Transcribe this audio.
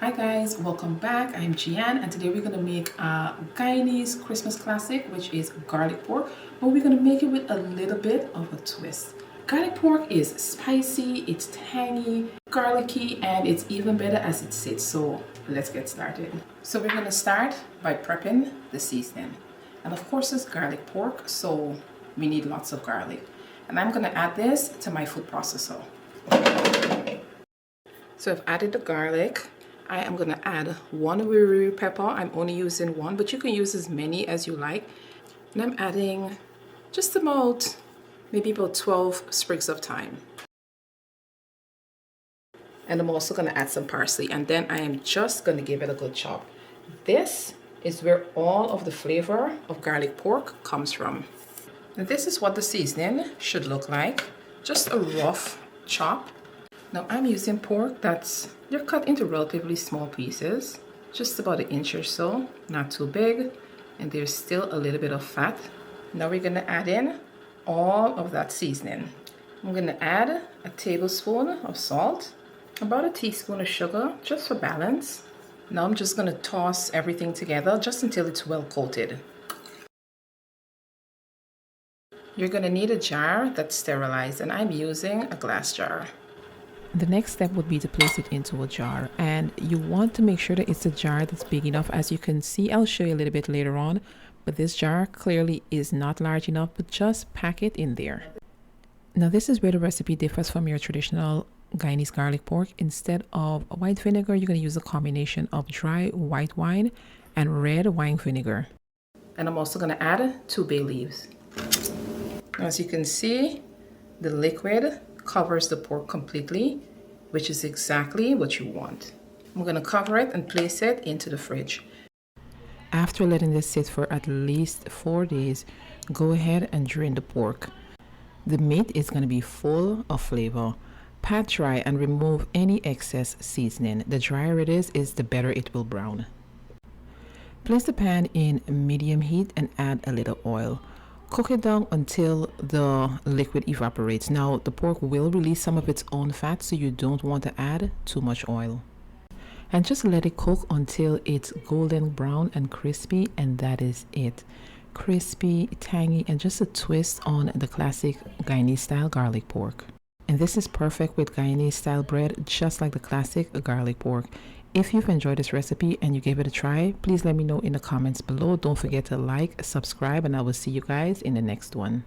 Hi guys, welcome back. I'm Jehan and today we're going to make a Guyanese Christmas classic, which is garlic pork, but we're going to make it with a little bit of a twist. Garlic pork is spicy, it's tangy, garlicky, and it's even better as it sits. So let's get started. So we're going to start by prepping the seasoning. And of course it's garlic pork, so we need lots of garlic. And I'm going to add this to my food processor. So I've added the garlic. I am going to add one wiri pepper. I'm only using one, but you can use as many as you like. And I'm adding just about, maybe about 12 sprigs of thyme. And I'm also going to add some parsley. And then I am just going to give it a good chop. This is where all of the flavor of garlic pork comes from. And this is what the seasoning should look like. Just a rough chop. Now I'm using pork they're cut into relatively small pieces, just about an inch or so, not too big, and there's still a little bit of fat. Now we're going to add in all of that seasoning. I'm going to add a tablespoon of salt, about a teaspoon of sugar, just for balance. Now I'm just going to toss everything together just until it's well coated. You're going to need a jar that's sterilized, and I'm using a glass jar. The next step would be to place it into a jar, and you want to make sure that it's a jar that's big enough. As you can see, I'll show you a little bit later on, but this jar clearly is not large enough, but just pack it in there. Now this is where the recipe differs from your traditional Guyanese garlic pork. Instead of white vinegar, you're going to use a combination of dry white wine and red wine vinegar. And I'm also going to add 2 bay leaves. As you can see, the liquid covers the pork completely, which is exactly what you want. I'm going to cover it and place it into the fridge. After letting this sit for at least 4 days, go ahead and drain the pork. The meat is going to be full of flavor. Pat dry and remove any excess seasoning. The drier it is the better it will brown. Place the pan in medium heat and add a little oil. Cook it down until the liquid evaporates. Now the pork will release some of its own fat, so you don't want to add too much oil. And just let it cook until it's golden brown and crispy, and that is it. Crispy, tangy, and just a twist on the classic Guyanese style garlic pork. And this is perfect with Guyanese style bread, just like the classic garlic pork. If you've enjoyed this recipe and you gave it a try, please let me know in the comments below. Don't forget to like, subscribe, and I will see you guys in the next one.